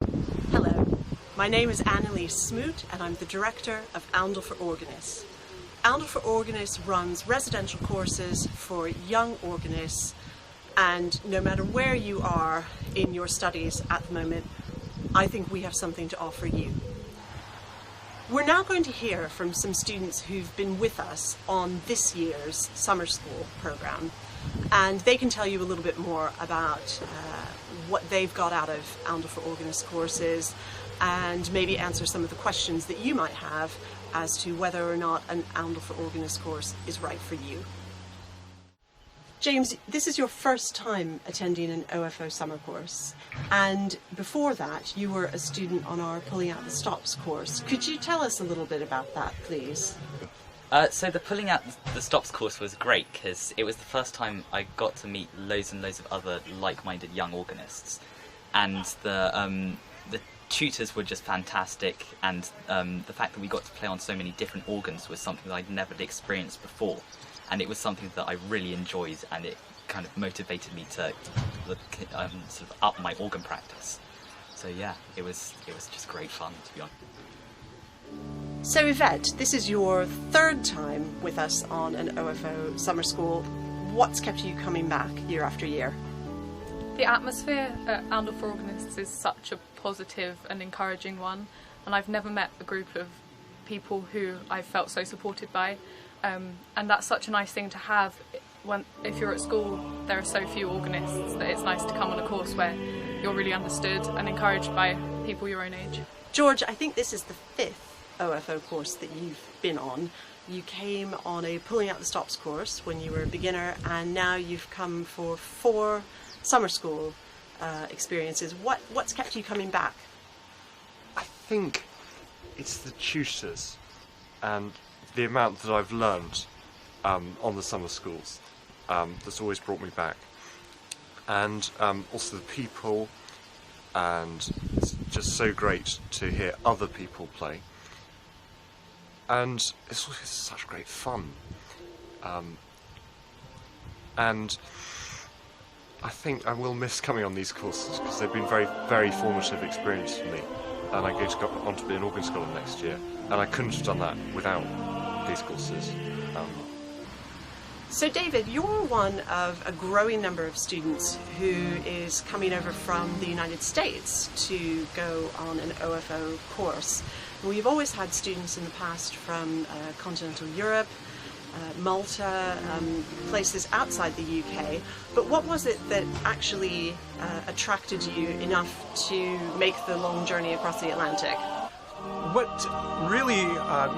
Hello, my name is Annalise Smoot and I'm the director of Oundle for Organists. Oundle for Organists runs residential courses for young organists, and no matter where you are in your studies at the moment, I think we have something to offer you. We're now going to hear from some students who've been with us on this year's summer school program, and they can tell you a little bit more about what they've got out of Oundle for Organists courses, and maybe answer some of the questions that you might have as to whether or not an Oundle for Organists course is right for you. James, this is your first time attending an OFO summer course, and before that you were a student on our Pulling Out the Stops course. Could you tell us a little bit about that, please? So the Pulling Out the Stops course was great because it was the first time I got to meet loads and loads of other like-minded young organists, and the tutors were just fantastic, and the fact that we got to play on so many different organs was something that I'd never experienced before, and it was something that I really enjoyed, and it kind of motivated me to sort of up my organ practice. So yeah, it was just great fun, to be honest. So Yvette, this is your third time with us on an OFO summer school. What's kept you coming back year after year? The atmosphere at Oundle for Organists is such a positive and encouraging one, and I've never met a group of people who I've felt so supported by, and that's such a nice thing to have. If you're at school, there are so few organists that it's nice to come on a course where you're really understood and encouraged by people your own age. George, I think this is the fifth OFO course that you've been on. You came on a Pulling Out the Stops course when you were a beginner, and now you've come for 4 summer school experiences. What's kept you coming back? I think it's the tutors and the amount that I've learned on the summer schools that's always brought me back, and also the people, and it's just so great to hear other people play, and it's also such great fun, and I think I will miss coming on these courses because they've been very, very formative experience for me, and I go on to be an organ scholar next year, and I couldn't have done that without these courses. So David, you're one of a growing number of students who is coming over from the United States to go on an OFO course. We've always had students in the past from continental Europe, Malta, places outside the UK, but what was it that actually attracted you enough to make the long journey across the Atlantic? What really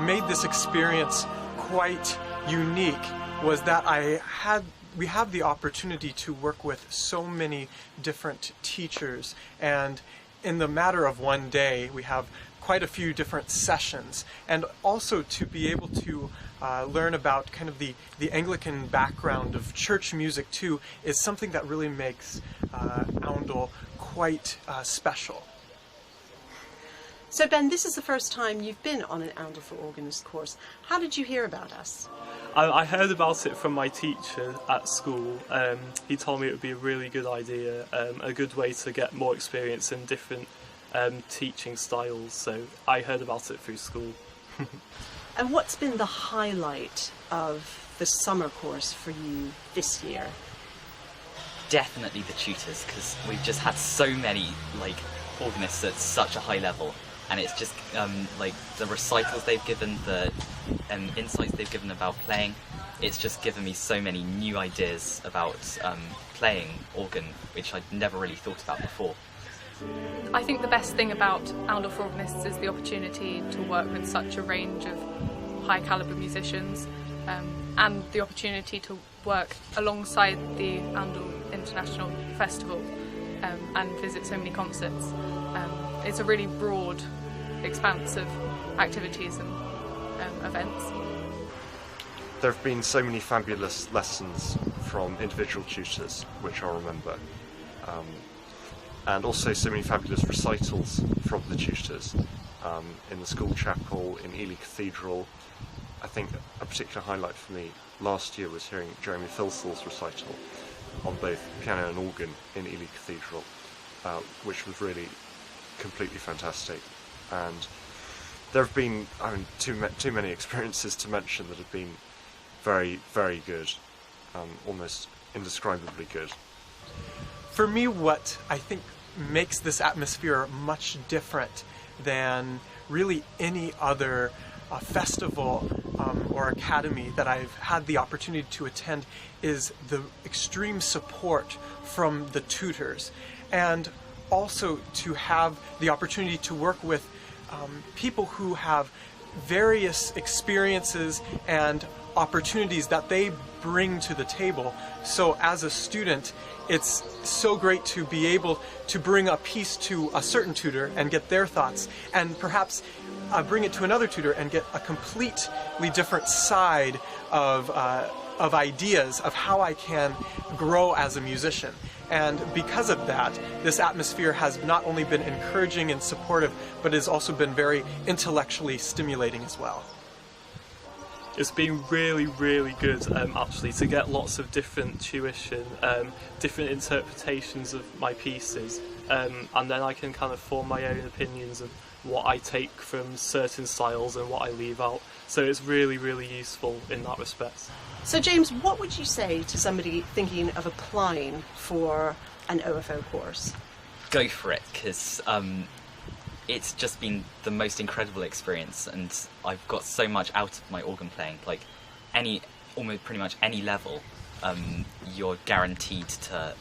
made this experience quite unique was that we have the opportunity to work with so many different teachers, and in the matter of one day we have quite a few different sessions, and also to be able to learn about kind of the Anglican background of church music too is something that really makes Oundle quite special. So Ben, this is the first time you've been on an Oundle for Organists course. How did you hear about us? I heard about it from my teacher at school. He told me it would be a really good idea, a good way to get more experience in different teaching styles, so I heard about it through school. And what's been the highlight of the summer course for you this year? Definitely the tutors, because we've just had so many organists at such a high level, and it's just the recitals they've given, the insights they've given about playing. It's just given me so many new ideas about playing organ, which I'd never really thought about before. I think the best thing about Oundle for Organists is the opportunity to work with such a range of high calibre musicians, and the opportunity to work alongside the Oundle International Festival and visit so many concerts. It's a really broad expanse of activities and events. There have been so many fabulous lessons from individual tutors, which I'll remember, and also so many fabulous recitals from the tutors in the school chapel, in Ely Cathedral. I think a particular highlight for me last year was hearing Jeremy Filsal's recital on both piano and organ in Ely Cathedral, which was really completely fantastic. And there have been, too many experiences to mention that have been very, very good, almost indescribably good. For me, what I think makes this atmosphere much different than really any other festival or academy that I've had the opportunity to attend is the extreme support from the tutors, and also to have the opportunity to work with people who have various experiences and opportunities that they bring to the table. So as a student, it's so great to be able to bring a piece to a certain tutor and get their thoughts, and perhaps bring it to another tutor and get a completely different side of ideas of how I can grow as a musician. And because of that, this atmosphere has not only been encouraging and supportive, but has also been very intellectually stimulating as well. It's been really, really good actually to get lots of different tuition, different interpretations of my pieces, and then I can kind of form my own opinions of what I take from certain styles and what I leave out. So it's really, really useful in that respect. So James, what would you say to somebody thinking of applying for an OFO course? Go for it, because it's just been the most incredible experience, and I've got so much out of my organ playing. Like almost pretty much any level, you're guaranteed to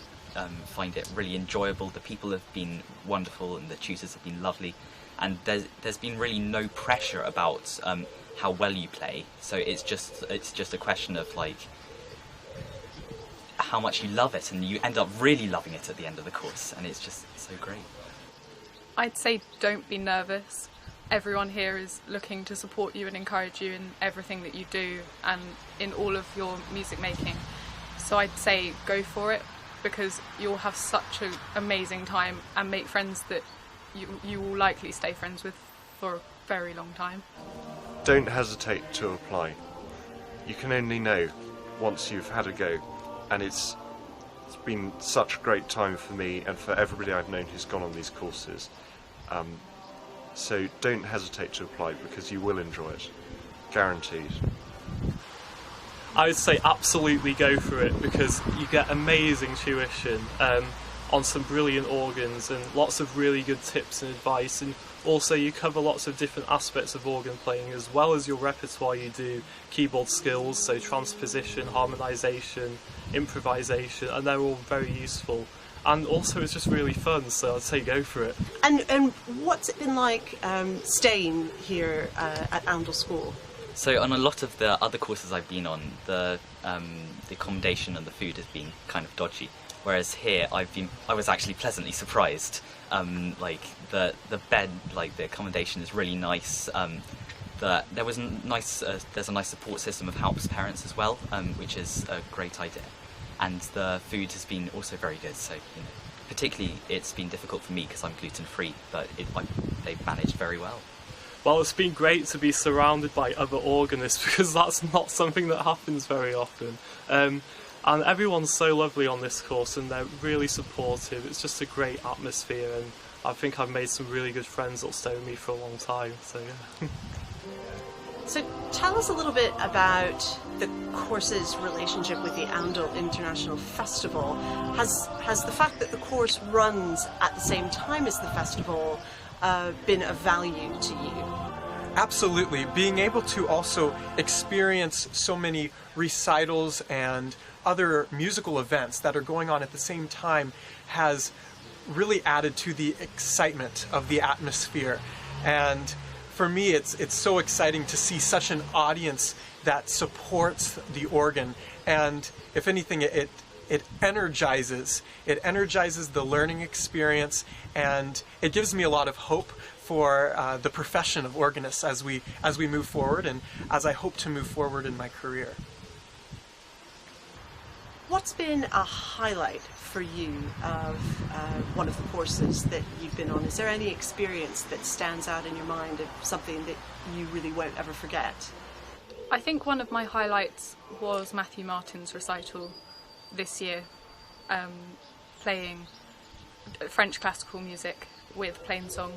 find it really enjoyable. The people have been wonderful, and the tutors have been lovely, and there's been really no pressure about how well you play. So it's just a question of like how much you love it, and you end up really loving it at the end of the course, and it's just so great. I'd say don't be nervous. Everyone here is looking to support you and encourage you in everything that you do and in all of your music making. So I'd say go for it, because you'll have such an amazing time and make friends that you will likely stay friends with for a very long time. Don't hesitate to apply. You can only know once you've had a go, and it's been such a great time for me and for everybody I've known who's gone on these courses. So don't hesitate to apply, because you will enjoy it. Guaranteed. I would say absolutely go for it, because you get amazing tuition on some brilliant organs and lots of really good tips and advice, and also you cover lots of different aspects of organ playing as well as your repertoire. You do keyboard skills, so transposition, harmonisation, improvisation, and they're all very useful. And also it's just really fun, so I'd say go for it. And what's it been like staying here at Oundle School? So on a lot of the other courses I've been on, the accommodation and the food has been kind of dodgy. Whereas here, I was actually pleasantly surprised. Like the bed, like the accommodation is really nice. There was there's a nice support system of helps parents as well, which is a great idea. And the food has been also very good. So particularly it's been difficult for me because I'm gluten free, but they've managed very well. Well, it's been great to be surrounded by other organists, because that's not something that happens very often. And everyone's so lovely on this course, and they're really supportive. It's just a great atmosphere, and I think I've made some really good friends that'll stay with me for a long time. So yeah. So tell us a little bit about the course's relationship with the Oundle International Festival. Has the fact that the course runs at the same time as the festival been of value to you? Absolutely. Being able to also experience so many recitals and other musical events that are going on at the same time has really added to the excitement of the atmosphere. And for me, it's so exciting to see such an audience that supports the organ. And if anything, it energizes the learning experience, and it gives me a lot of hope for the profession of organists as we move forward, and as I hope to move forward in my career. What's been a highlight for you of one of the courses that you've been on? Is there any experience that stands out in your mind of something that you really won't ever forget? I think one of my highlights was Matthew Martin's recital this year, playing French classical music with Plainsong,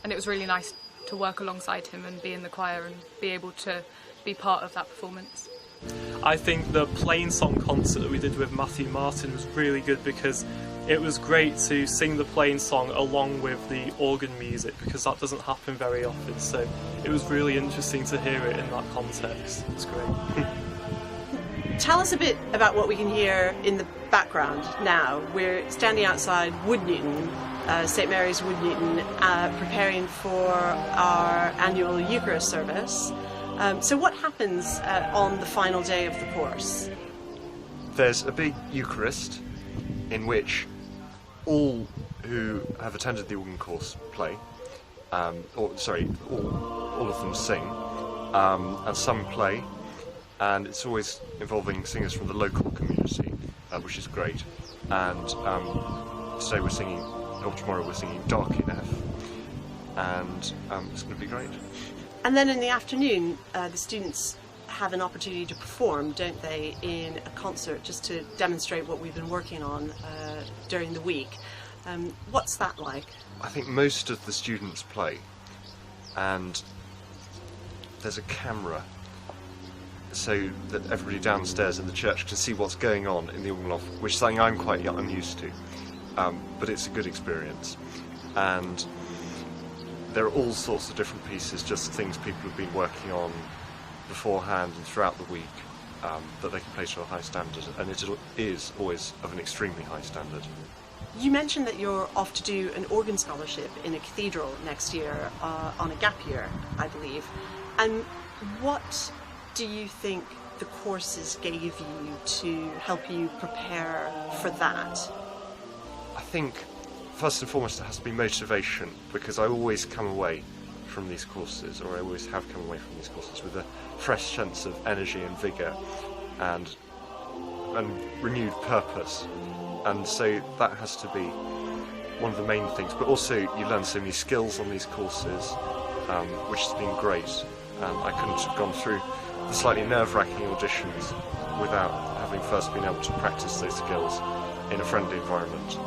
and it was really nice to work alongside him and be in the choir and be able to be part of that performance. I think the Plainsong concert that we did with Matthew Martin was really good because it was great to sing the Plainsong along with the organ music, because that doesn't happen very often, so it was really interesting to hear it in that context. It was great. Tell us a bit about what we can hear in the background now. We're standing outside Wood Newton, St Mary's Wood Newton, preparing for our annual Eucharist service. So what happens on the final day of the course? There's a big Eucharist in which all who have attended the organ course play, all of them sing, and some play, and it's always involving singers from the local community, which is great. And today we're singing, or tomorrow we're singing Dark in F, and it's going to be great. And then in the afternoon, the students have an opportunity to perform, don't they, in a concert, just to demonstrate what we've been working on during the week. What's that like? I think most of the students play, and there's a camera so that everybody downstairs in the church can see what's going on in the organ loft, which is something I'm quite unused to, but it's a good experience. And there are all sorts of different pieces, just things people have been working on beforehand and throughout the week, that they can play to a high standard, and it is always of an extremely high standard. You mentioned that you're off to do an organ scholarship in a cathedral next year on a gap year, I believe. And what do you think the courses gave you to help you prepare for that? I think first and foremost it has to be motivation, because I always come away from these courses, or I always have come away from these courses with a fresh sense of energy and vigour and renewed purpose. And so that has to be one of the main things. But also you learn so many skills on these courses, which has been great. And I couldn't have gone through the slightly nerve-wracking auditions without having first been able to practice those skills in a friendly environment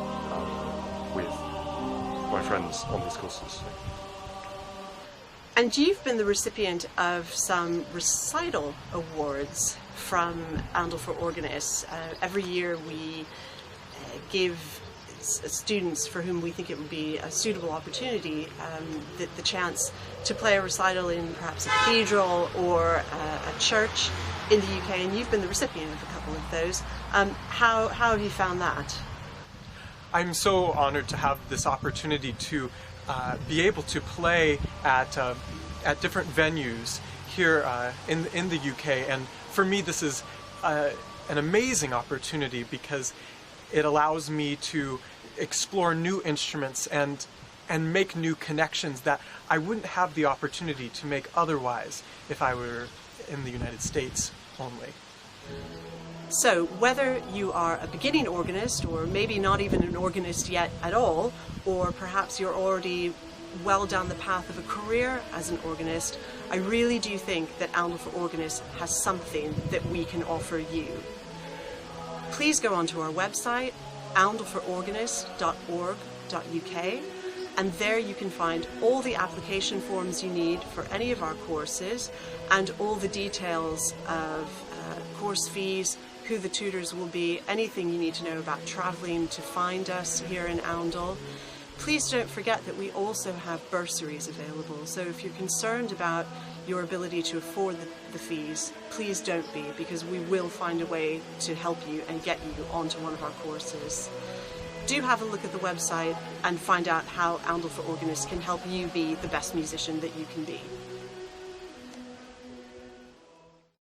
with my friends on these courses. And you've been the recipient of some recital awards from Oundle for Organists. Every year we give students for whom we think it would be a suitable opportunity the chance to play a recital in perhaps a cathedral or a church in the UK, and you've been the recipient of a couple of those. How have you found that? I'm so honored to have this opportunity to be able to play at different venues here in the UK, and for me this is an amazing opportunity because it allows me to explore new instruments and make new connections that I wouldn't have the opportunity to make otherwise if I were in the United States only. So whether you are a beginning organist, or maybe not even an organist yet at all, or perhaps you're already well down the path of a career as an organist, I really do think that Oundle for Organists has something that we can offer you. Please go onto our website, oundlefororganists.org.uk, and there you can find all the application forms you need for any of our courses and all the details of course fees, who the tutors will be, anything you need to know about travelling to find us here in Oundle. Please don't forget that we also have bursaries available, so if you're concerned about your ability to afford the fees, please don't be, because we will find a way to help you and get you onto one of our courses. Do have a look at the website and find out how Oundle for Organists can help you be the best musician that you can be.